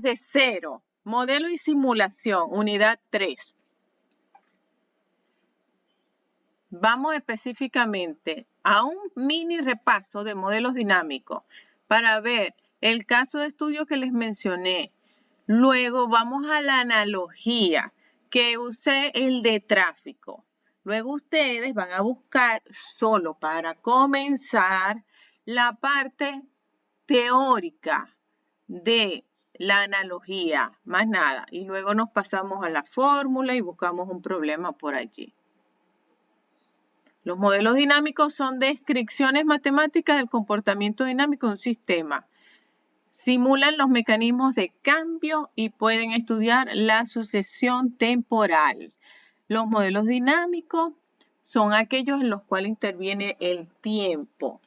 De cero, modelo y simulación, unidad 3. Vamos específicamente a un mini repaso de modelos dinámicos para ver el caso de estudio que les mencioné. Luego vamos a la analogía, que usé el de tráfico. Luego ustedes van a buscar solo para comenzar la parte teórica de la analogía, más nada. Y luego nos pasamos a la fórmula y buscamos un problema por allí. Los modelos dinámicos son descripciones matemáticas del comportamiento dinámico de un sistema. Simulan los mecanismos de cambio y pueden estudiar la sucesión temporal. Los modelos dinámicos son aquellos en los cuales interviene el tiempo.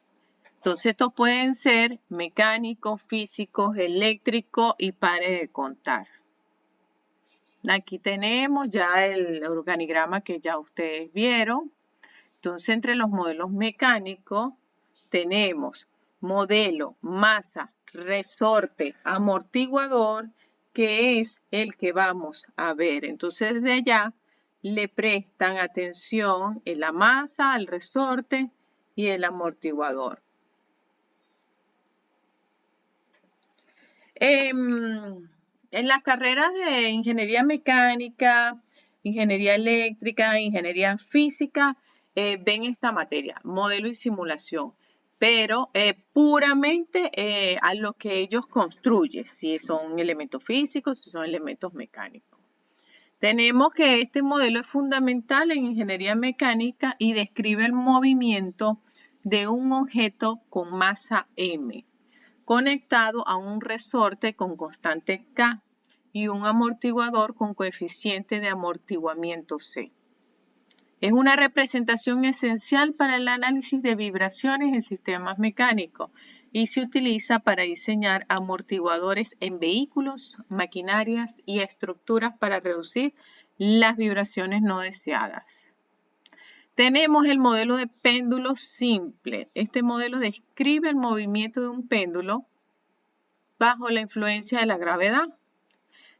Entonces, estos pueden ser mecánicos, físicos, eléctricos y pare de contar. Aquí tenemos ya el organigrama que ya ustedes vieron. Entonces, entre los modelos mecánicos tenemos modelo, masa, resorte, amortiguador, que es el que vamos a ver. Entonces, desde allá le prestan atención en la masa, al resorte y el amortiguador. En las carreras de ingeniería mecánica, ingeniería eléctrica, ingeniería física, ven esta materia, modelo y simulación, pero puramente a lo que ellos construyen, si son elementos físicos, si son elementos mecánicos. Tenemos que este modelo es fundamental en ingeniería mecánica y describe el movimiento de un objeto con masa m, conectado a un resorte con constante K y un amortiguador con coeficiente de amortiguamiento C. Es una representación esencial para el análisis de vibraciones en sistemas mecánicos y se utiliza para diseñar amortiguadores en vehículos, maquinarias y estructuras para reducir las vibraciones no deseadas. Tenemos el modelo de péndulo simple. Este modelo describe el movimiento de un péndulo bajo la influencia de la gravedad.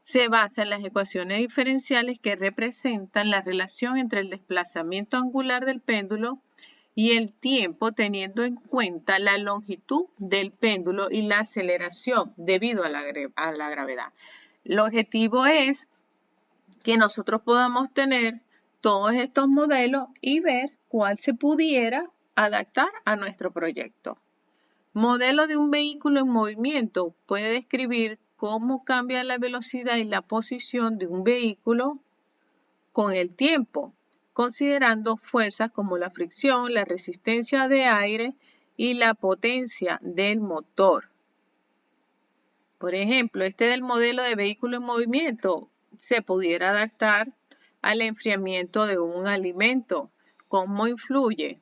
Se basa en las ecuaciones diferenciales que representan la relación entre el desplazamiento angular del péndulo y el tiempo, teniendo en cuenta la longitud del péndulo y la aceleración debido a la gravedad. El objetivo es que nosotros podamos tener todos estos modelos y ver cuál se pudiera adaptar a nuestro proyecto. Modelo de un vehículo en movimiento puede describir cómo cambia la velocidad y la posición de un vehículo con el tiempo, considerando fuerzas como la fricción, la resistencia de aire y la potencia del motor. Por ejemplo, este del modelo de vehículo en movimiento se pudiera adaptar al enfriamiento de un alimento. ¿Cómo influye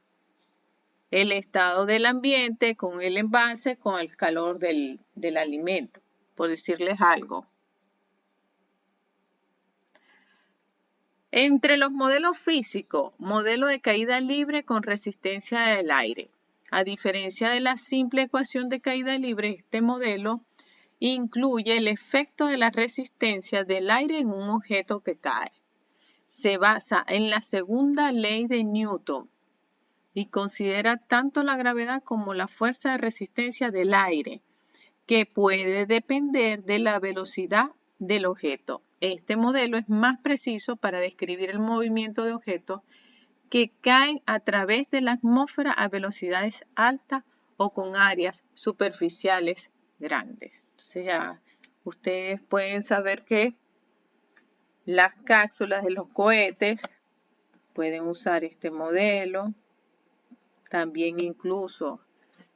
el estado del ambiente con el envase, con el calor del alimento? Por decirles algo. Entre los modelos físicos, modelo de caída libre con resistencia del aire. A diferencia de la simple ecuación de caída libre, este modelo incluye el efecto de la resistencia del aire en un objeto que cae. Se basa en la segunda ley de Newton y considera tanto la gravedad como la fuerza de resistencia del aire, que puede depender de la velocidad del objeto. Este modelo es más preciso para describir el movimiento de objetos que caen a través de la atmósfera a velocidades altas o con áreas superficiales grandes. Entonces ya ustedes pueden saber que las cápsulas de los cohetes pueden usar este modelo. También incluso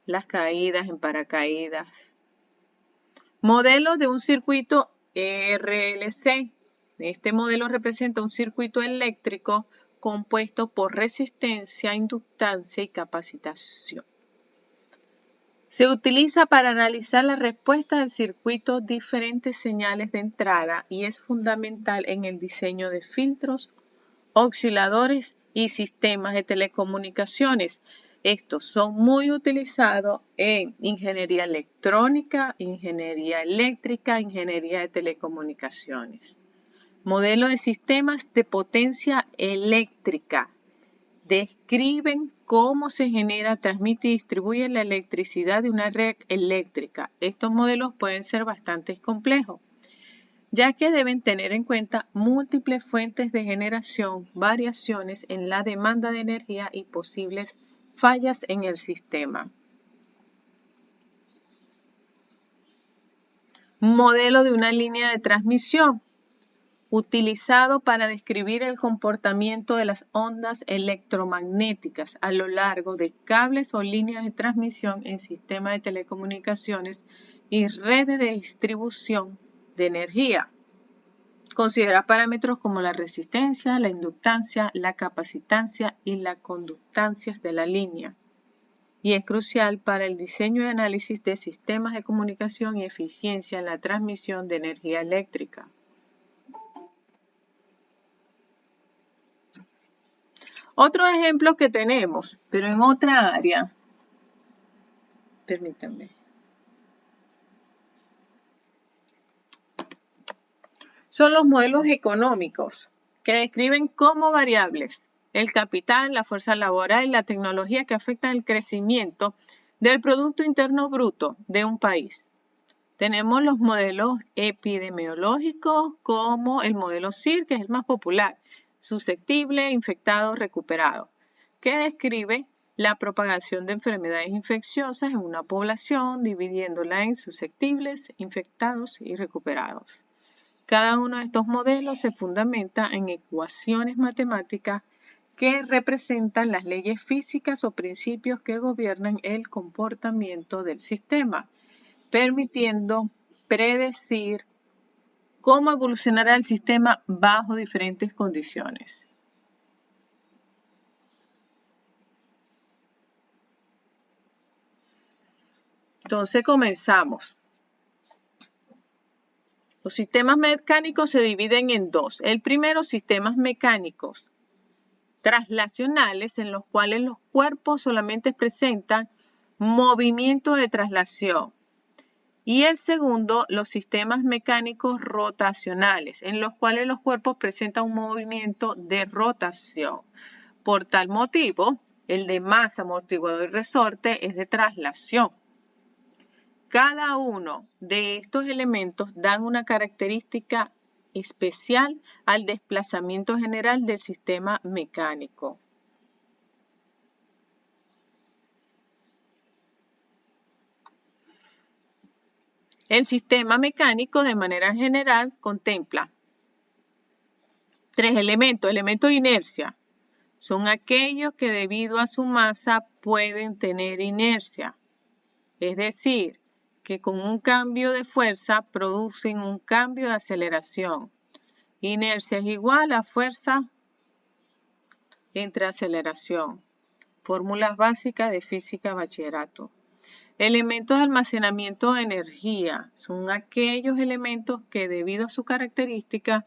las caídas en paracaídas. Modelo de un circuito RLC. Este modelo representa un circuito eléctrico compuesto por resistencia, inductancia y capacitación. Se utiliza para analizar la respuesta del circuito diferentes señales de entrada y es fundamental en el diseño de filtros, osciladores y sistemas de telecomunicaciones. Estos son muy utilizados en ingeniería electrónica, ingeniería eléctrica, ingeniería de telecomunicaciones. Modelo de sistemas de potencia eléctrica. Describen cómo se genera, transmite y distribuye la electricidad de una red eléctrica. Estos modelos pueden ser bastante complejos, ya que deben tener en cuenta múltiples fuentes de generación, variaciones en la demanda de energía y posibles fallas en el sistema. Modelo de una línea de transmisión, utilizado para describir el comportamiento de las ondas electromagnéticas a lo largo de cables o líneas de transmisión en sistemas de telecomunicaciones y redes de distribución de energía. Considera parámetros como la resistencia, la inductancia, la capacitancia y la conductancia de la línea. Y es crucial para el diseño y análisis de sistemas de comunicación y eficiencia en la transmisión de energía eléctrica. Otro ejemplo que tenemos, pero en otra área, permítanme. Son los modelos económicos que describen como variables el capital, la fuerza laboral y la tecnología que afectan el crecimiento del Producto Interno Bruto de un país. Tenemos los modelos epidemiológicos como el modelo CIR, que es el más popular, susceptible, infectado, recuperado, que describe la propagación de enfermedades infecciosas en una población, dividiéndola en susceptibles, infectados y recuperados. Cada uno de estos modelos se fundamenta en ecuaciones matemáticas que representan las leyes físicas o principios que gobiernan el comportamiento del sistema, permitiendo predecir cómo evolucionará el sistema bajo diferentes condiciones. Entonces comenzamos. Los sistemas mecánicos se dividen en dos. El primero, sistemas mecánicos traslacionales, en los cuales los cuerpos solamente presentan movimiento de traslación. Y el segundo, los sistemas mecánicos rotacionales, en los cuales los cuerpos presentan un movimiento de rotación. Por tal motivo, el de masa, amortiguador y resorte es de traslación. Cada uno de estos elementos dan una característica especial al desplazamiento general del sistema mecánico. El sistema mecánico de manera general contempla tres elementos. Elementos de inercia son aquellos que debido a su masa pueden tener inercia, es decir, que con un cambio de fuerza producen un cambio de aceleración. Inercia es igual a fuerza entre aceleración. Fórmulas básicas de física bachillerato. Elementos de almacenamiento de energía son aquellos elementos que debido a su característica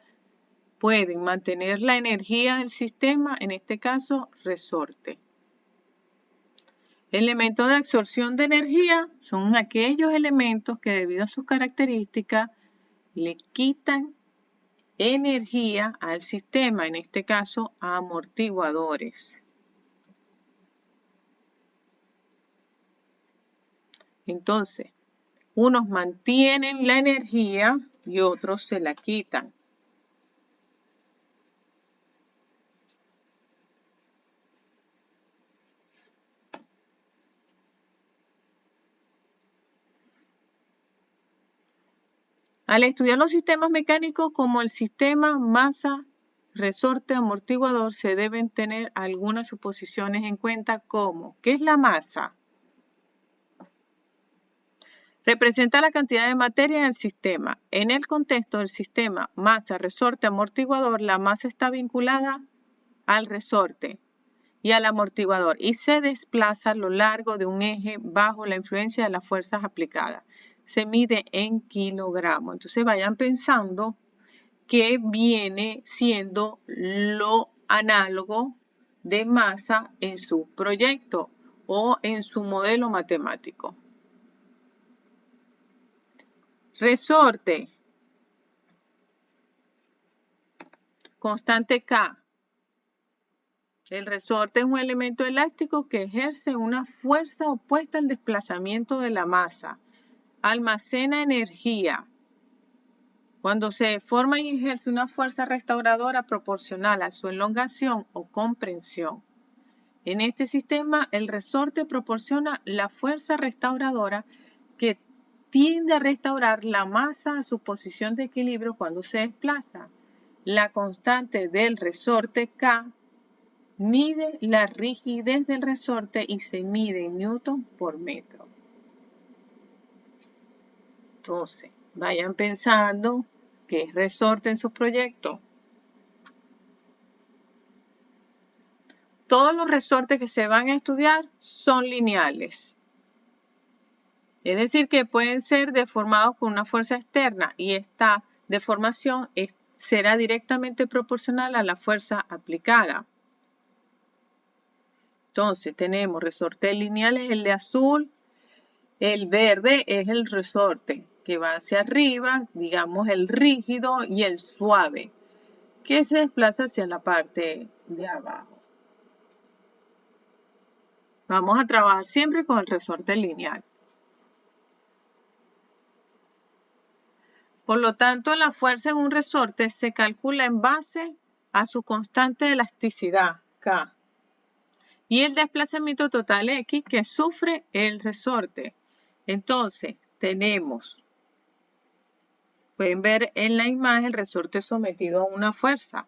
pueden mantener la energía del sistema, en este caso resorte. Elementos de absorción de energía son aquellos elementos que debido a sus características le quitan energía al sistema, en este caso amortiguadores. Entonces, unos mantienen la energía y otros se la quitan. Al estudiar los sistemas mecánicos como el sistema masa, resorte, amortiguador, se deben tener algunas suposiciones en cuenta como, ¿qué es la masa? Representa la cantidad de materia en el sistema. En el contexto del sistema masa, resorte, amortiguador, la masa está vinculada al resorte y al amortiguador y se desplaza a lo largo de un eje bajo la influencia de las fuerzas aplicadas. Se mide en kilogramos. Entonces vayan pensando que viene siendo lo análogo de masa en su proyecto. o en su modelo matemático. Resorte. Constante K. El resorte es un elemento elástico que ejerce una fuerza opuesta al desplazamiento de la masa. Almacena energía. Cuando se deforma y ejerce una fuerza restauradora proporcional a su elongación o comprensión. En este sistema, el resorte proporciona la fuerza restauradora que tiende a restaurar la masa a su posición de equilibrio cuando se desplaza. La constante del resorte K mide la rigidez del resorte y se mide en newton por metro. Entonces, vayan pensando qué es resorte en sus proyectos. Todos los resortes que se van a estudiar son lineales. Es decir, que pueden ser deformados con una fuerza externa y esta deformación será directamente proporcional a la fuerza aplicada. Entonces tenemos resortes lineales, el de azul, el verde es el resorte que va hacia arriba, digamos el rígido y el suave, que se desplaza hacia la parte de abajo. Vamos a trabajar siempre con el resorte lineal. Por lo tanto, la fuerza en un resorte se calcula en base a su constante de elasticidad, K, y el desplazamiento total X que sufre el resorte. Entonces, tenemos, pueden ver en la imagen el resorte sometido a una fuerza.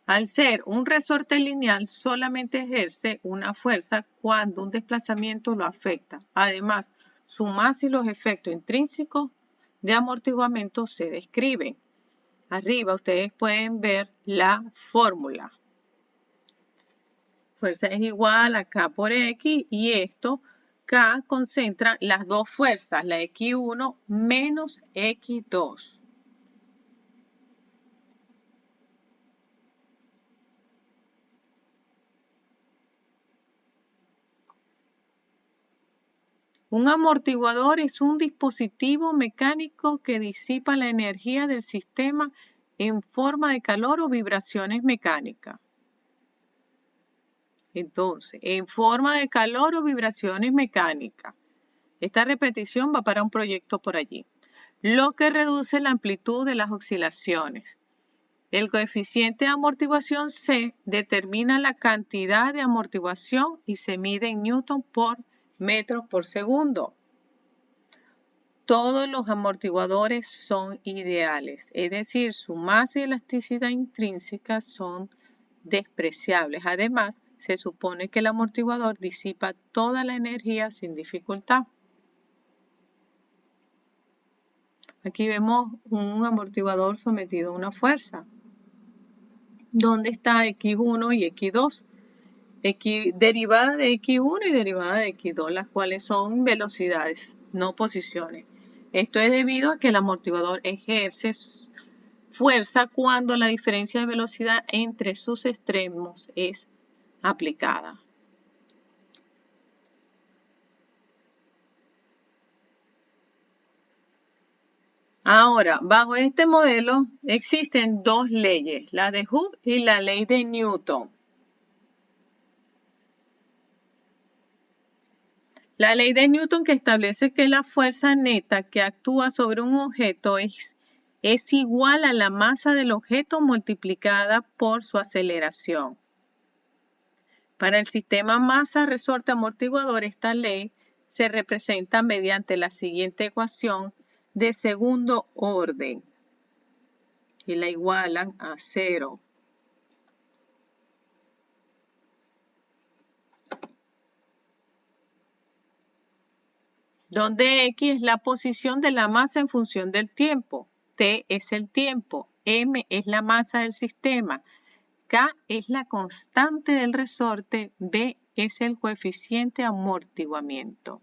Al ser un resorte lineal, solamente ejerce una fuerza cuando un desplazamiento lo afecta. Además, su masa y los efectos intrínsecos de amortiguamiento se describen. Arriba ustedes pueden ver la fórmula. Fuerza es igual a K por X y esto, K concentra las dos fuerzas, la X1 menos X2. Un amortiguador es un dispositivo mecánico que disipa la energía del sistema en forma de calor o vibraciones mecánicas. Entonces, en forma de calor o vibraciones mecánicas. Esta repetición va para un proyecto por allí. Lo que reduce la amplitud de las oscilaciones. El coeficiente de amortiguación C determina la cantidad de amortiguación y se mide en newton por metros por segundo. Todos los amortiguadores son ideales, es decir, su masa y elasticidad intrínseca son despreciables. Además, se supone que el amortiguador disipa toda la energía sin dificultad. Aquí vemos un amortiguador sometido a una fuerza. ¿Dónde está X1 y X2? Derivada de X1 y derivada de X2, las cuales son velocidades, no posiciones. Esto es debido a que el amortiguador ejerce fuerza cuando la diferencia de velocidad entre sus extremos es aplicada. Ahora, bajo este modelo existen dos leyes, la de Hooke y la ley de Newton. La ley de Newton que establece que la fuerza neta que actúa sobre un objeto es igual a la masa del objeto multiplicada por su aceleración. Para el sistema masa-resorte amortiguador, esta ley se representa mediante la siguiente ecuación de segundo orden y la igualan a 0. Donde X es la posición de la masa en función del tiempo, T es el tiempo, M es la masa del sistema, K es la constante del resorte, B es el coeficiente de amortiguamiento.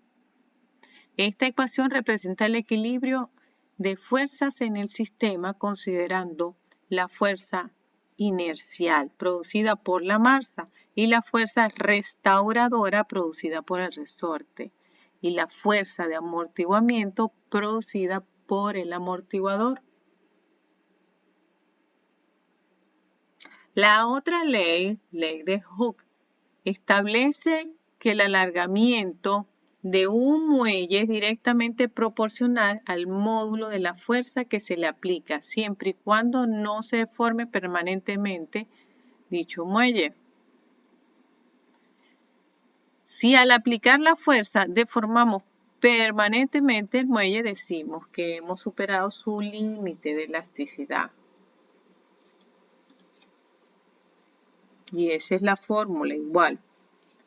Esta ecuación representa el equilibrio de fuerzas en el sistema considerando la fuerza inercial producida por la masa y la fuerza restauradora producida por el resorte y la fuerza de amortiguamiento producida por el amortiguador. La otra ley, ley de Hooke, establece que el alargamiento de un muelle es directamente proporcional al módulo de la fuerza que se le aplica, siempre y cuando no se deforme permanentemente dicho muelle. Si al aplicar la fuerza deformamos permanentemente el muelle, decimos que hemos superado su límite de elasticidad. Y esa es la fórmula igual.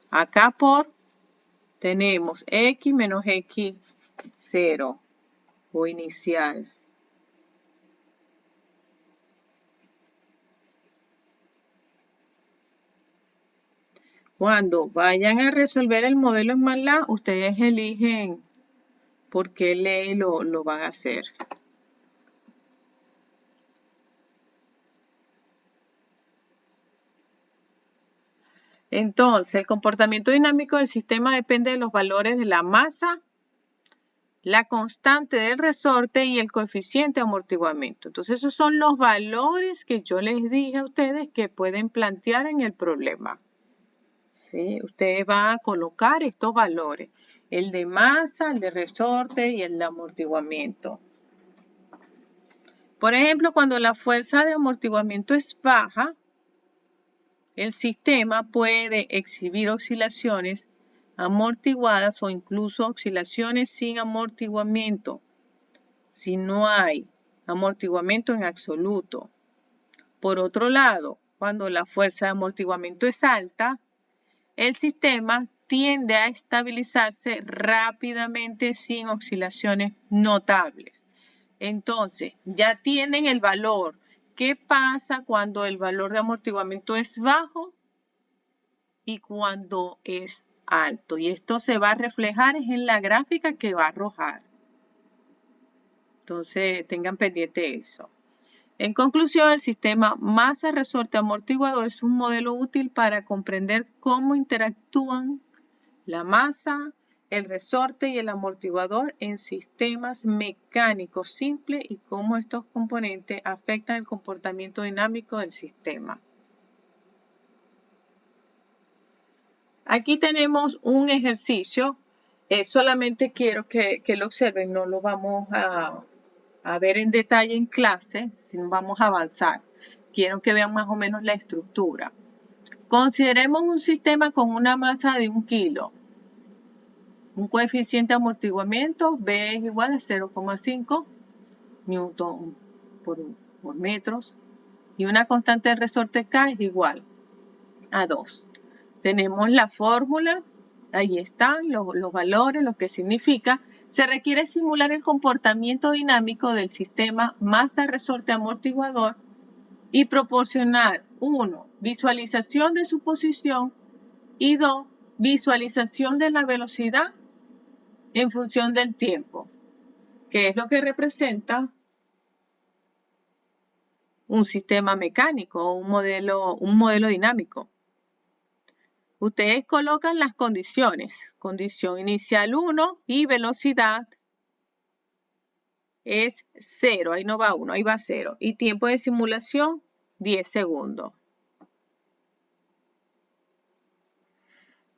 Acá por tenemos X menos X0 o inicial. Cuando vayan a resolver el modelo en MATLAB, ustedes eligen por qué ley lo van a hacer. Entonces, el comportamiento dinámico del sistema depende de los valores de la masa, la constante del resorte y el coeficiente de amortiguamiento. Entonces, esos son los valores que yo les dije a ustedes que pueden plantear en el problema. ¿Sí? Ustedes van a colocar estos valores, el de masa, el de resorte y el de amortiguamiento. Por ejemplo, cuando la fuerza de amortiguamiento es baja, el sistema puede exhibir oscilaciones amortiguadas o incluso oscilaciones sin amortiguamiento, si no hay amortiguamiento en absoluto. Por otro lado, cuando la fuerza de amortiguamiento es alta, el sistema tiende a estabilizarse rápidamente sin oscilaciones notables. Entonces, ya tienen el valor. ¿Qué pasa cuando el valor de amortiguamiento es bajo y cuando es alto? Y esto se va a reflejar en la gráfica que va a arrojar. Entonces, tengan pendiente eso. En conclusión, el sistema masa-resorte-amortiguador es un modelo útil para comprender cómo interactúan la masa, el resorte y el amortiguador en sistemas mecánicos simples y cómo estos componentes afectan el comportamiento dinámico del sistema. Aquí tenemos un ejercicio, solamente quiero que lo observen, no lo vamos a ver en detalle en clase, sino vamos a avanzar. Quiero que vean más o menos la estructura. Consideremos un sistema con una masa de 1 kilo. Un coeficiente de amortiguamiento, B es igual a 0,5 newton por metros. Y una constante de resorte K es igual a 2. Tenemos la fórmula, ahí están los valores, lo que significa. Se requiere simular el comportamiento dinámico del sistema masa-resorte-amortiguador y proporcionar 1. Visualización de su posición y 2. Visualización de la velocidad en función del tiempo, que es lo que representa un sistema mecánico o un modelo dinámico. Ustedes colocan las condiciones. Condición inicial 1 y velocidad es 0. Ahí no va 1, ahí va 0. Y tiempo de simulación, 10 segundos.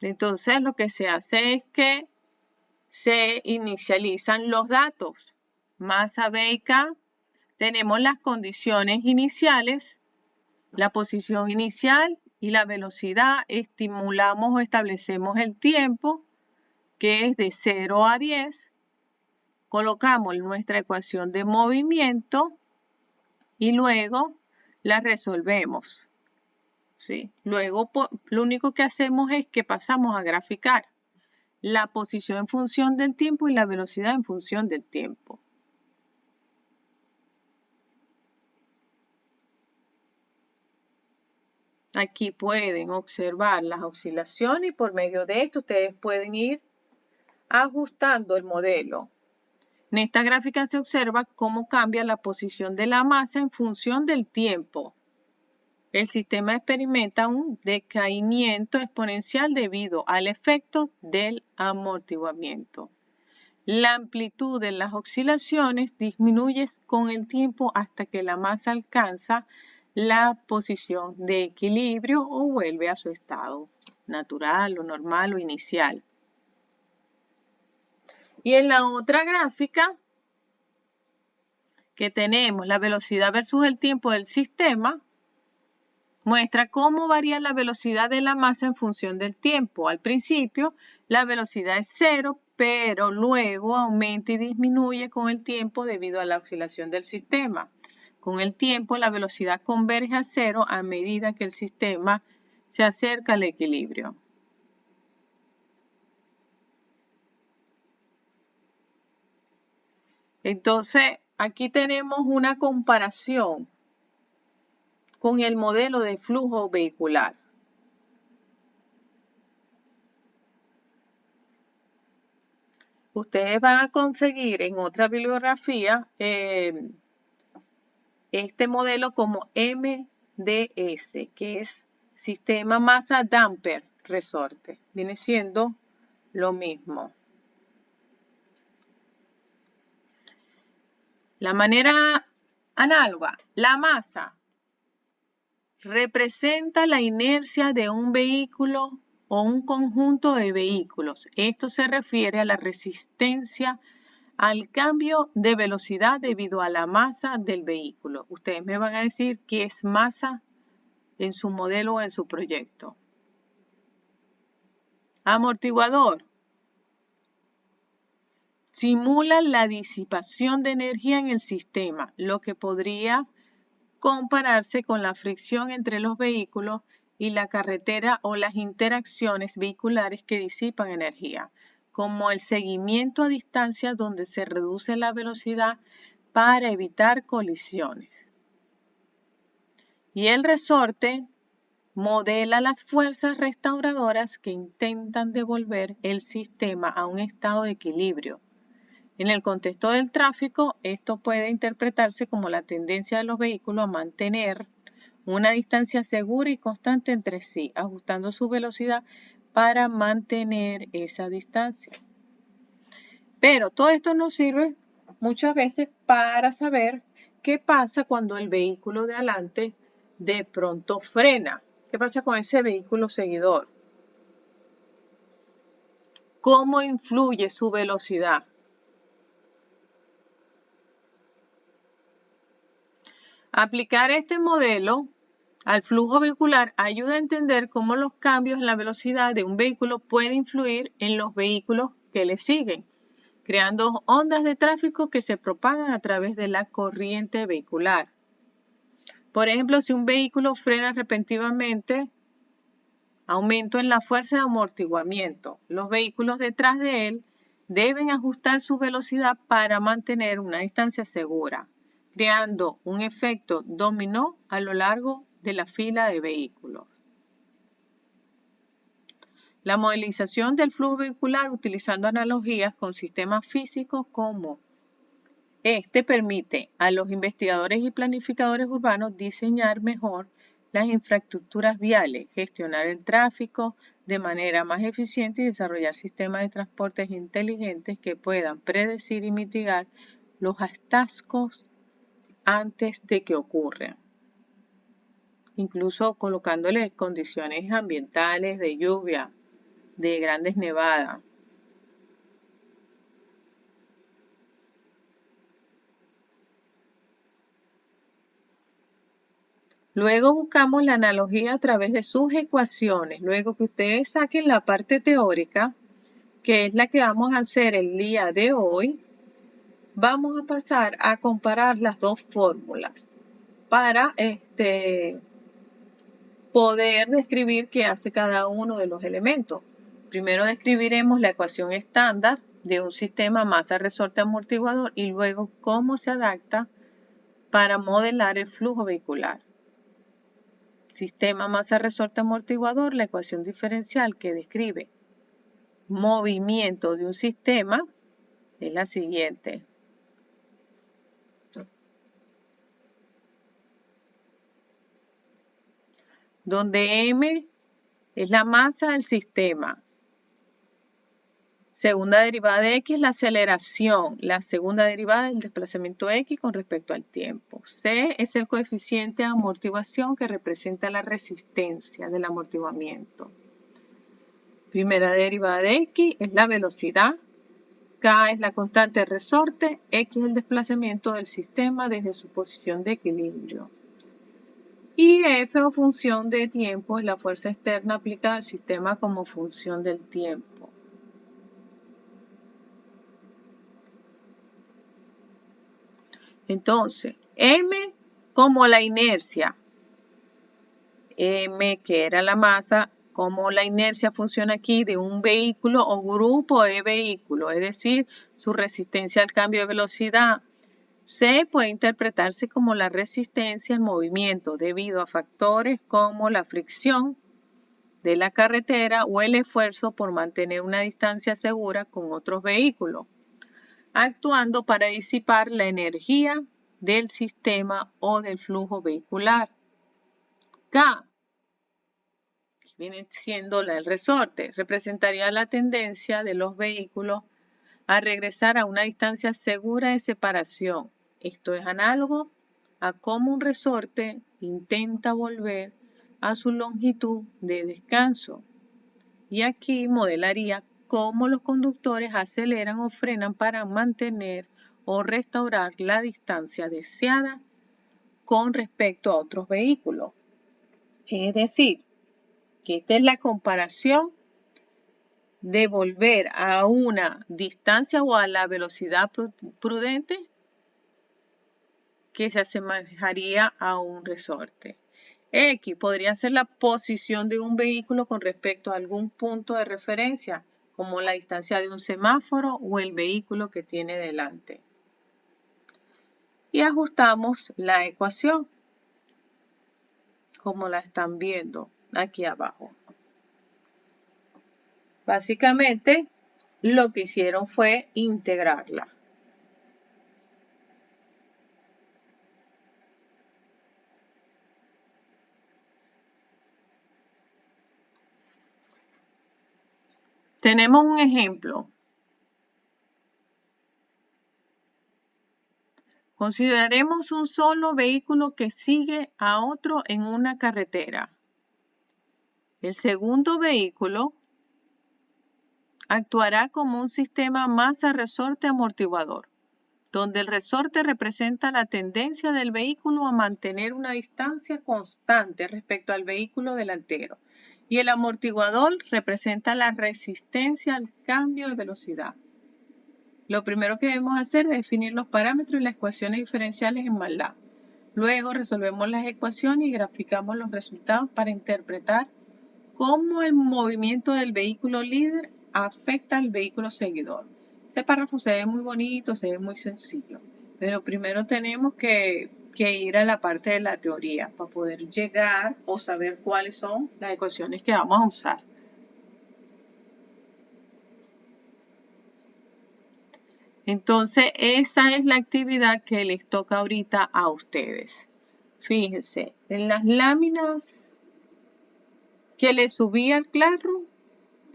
Entonces, lo que se hace es que se inicializan los datos. Masa B y K. Tenemos las condiciones iniciales, la posición inicial y la velocidad. Estimulamos o establecemos el tiempo, que es de 0 a 10. Colocamos nuestra ecuación de movimiento y luego la resolvemos. ¿Sí? Luego, lo único que hacemos es que pasamos a graficar la posición en función del tiempo y la velocidad en función del tiempo. Aquí pueden observar las oscilaciones y por medio de esto ustedes pueden ir ajustando el modelo. En esta gráfica se observa cómo cambia la posición de la masa en función del tiempo. el sistema experimenta un decaimiento exponencial debido al efecto del amortiguamiento. La amplitud de las oscilaciones disminuye con el tiempo hasta que la masa alcanza la posición de equilibrio o vuelve a su estado natural o normal o inicial. Y en la otra gráfica que tenemos la velocidad versus el tiempo del sistema, muestra cómo varía la velocidad de la masa en función del tiempo. Al principio, la velocidad es 0, pero luego aumenta y disminuye con el tiempo debido a la oscilación del sistema. Con el tiempo, la velocidad converge a 0 a medida que el sistema se acerca al equilibrio. Entonces, aquí tenemos una comparación con el modelo de flujo vehicular. Ustedes van a conseguir en otra bibliografía este modelo como MDS, que es Sistema Masa Damper Resorte. Viene siendo lo mismo. La manera análoga, la masa representa la inercia de un vehículo o un conjunto de vehículos. Esto se refiere a la resistencia al cambio de velocidad debido a la masa del vehículo. Ustedes me van a decir qué es masa en su modelo o en su proyecto. Amortiguador. Simula la disipación de energía en el sistema, lo que podría compararse con la fricción entre los vehículos y la carretera o las interacciones vehiculares que disipan energía, como el seguimiento a distancia donde se reduce la velocidad para evitar colisiones. Y el resorte modela las fuerzas restauradoras que intentan devolver el sistema a un estado de equilibrio. En el contexto del tráfico, esto puede interpretarse como la tendencia de los vehículos a mantener una distancia segura y constante entre sí, ajustando su velocidad para mantener esa distancia. Pero todo esto nos sirve muchas veces para saber qué pasa cuando el vehículo de adelante de pronto frena. ¿Qué pasa con ese vehículo seguidor? ¿Cómo influye su velocidad? Aplicar este modelo al flujo vehicular ayuda a entender cómo los cambios en la velocidad de un vehículo pueden influir en los vehículos que le siguen, creando ondas de tráfico que se propagan a través de la corriente vehicular. Por ejemplo, si un vehículo frena repentinamente, aumento en la fuerza de amortiguamiento. Los vehículos detrás de él deben ajustar su velocidad para mantener una distancia segura, creando un efecto dominó a lo largo de la fila de vehículos. La modelización del flujo vehicular utilizando analogías con sistemas físicos como este permite a los investigadores y planificadores urbanos diseñar mejor las infraestructuras viales, gestionar el tráfico de manera más eficiente y desarrollar sistemas de transportes inteligentes que puedan predecir y mitigar los atascos antes de que ocurran, incluso colocándole condiciones ambientales de lluvia, de grandes nevadas. Luego buscamos la analogía a través de sus ecuaciones. Luego que ustedes saquen la parte teórica, que es la que vamos a hacer el día de hoy, vamos a pasar a comparar las dos fórmulas para poder describir qué hace cada uno de los elementos. Primero describiremos la ecuación estándar de un sistema masa resorte amortiguador y luego cómo se adapta para modelar el flujo vehicular. Sistema masa resorte amortiguador, la ecuación diferencial que describe movimiento de un sistema es la siguiente. donde M es la masa del sistema. Segunda derivada de X, la aceleración. La segunda derivada del desplazamiento X con respecto al tiempo. C es el coeficiente de amortiguación que representa la resistencia del amortiguamiento. Primera derivada de X es la velocidad. K es la constante de resorte. X es el desplazamiento del sistema desde su posición de equilibrio. Y F o función de tiempo es la fuerza externa aplicada al sistema como función del tiempo. Entonces, M como la inercia. M, que era la masa, como la inercia funciona aquí de un vehículo o grupo de vehículos, es decir, su resistencia al cambio de velocidad. C puede interpretarse como la resistencia al movimiento debido a factores como la fricción de la carretera o el esfuerzo por mantener una distancia segura con otros vehículos, actuando para disipar la energía del sistema o del flujo vehicular. K, que viene siendo el resorte, representaría la tendencia de los vehículos a regresar a una distancia segura de separación. Esto es análogo a cómo un resorte intenta volver a su longitud de descanso. Y aquí modelaría cómo los conductores aceleran o frenan para mantener o restaurar la distancia deseada con respecto a otros vehículos. Es decir, que esta es la comparación de volver a una distancia o a la velocidad prudente que se asemejaría a un resorte. X podría ser la posición de un vehículo con respecto a algún punto de referencia, como la distancia de un semáforo o el vehículo que tiene delante. Y ajustamos la ecuación, como la están viendo aquí abajo. Básicamente, lo que hicieron fue integrarla. Tenemos un ejemplo. Consideremos un solo vehículo que sigue a otro en una carretera. El segundo vehículo actuará como un sistema masa-resorte amortiguador, donde el resorte representa la tendencia del vehículo a mantener una distancia constante respecto al vehículo delantero, y el amortiguador representa la resistencia al cambio de velocidad. Lo primero que debemos hacer es definir los parámetros y las ecuaciones diferenciales en MATLAB. Luego resolvemos las ecuaciones y graficamos los resultados para interpretar cómo el movimiento del vehículo líder afecta al vehículo seguidor. Ese párrafo se ve muy bonito, se ve muy sencillo, pero primero tenemos que ir a la parte de la teoría para poder llegar o saber cuáles son las ecuaciones que vamos a usar. Entonces, esa es la actividad que les toca ahorita a ustedes. Fíjense, en las láminas que les subí al Classroom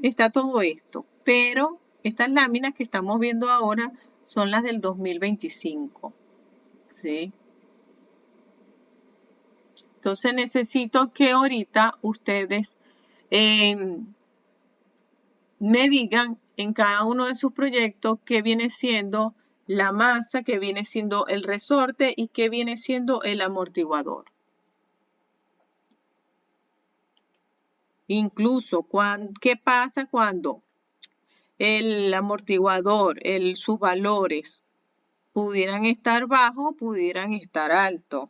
está todo esto, pero estas láminas que estamos viendo ahora son las del 2025. ¿Sí? Entonces necesito que ahorita ustedes me digan en cada uno de sus proyectos qué viene siendo la masa, qué viene siendo el resorte y qué viene siendo el amortiguador. Incluso, ¿qué pasa cuando el amortiguador, sus valores pudieran estar bajos, pudieran estar altos?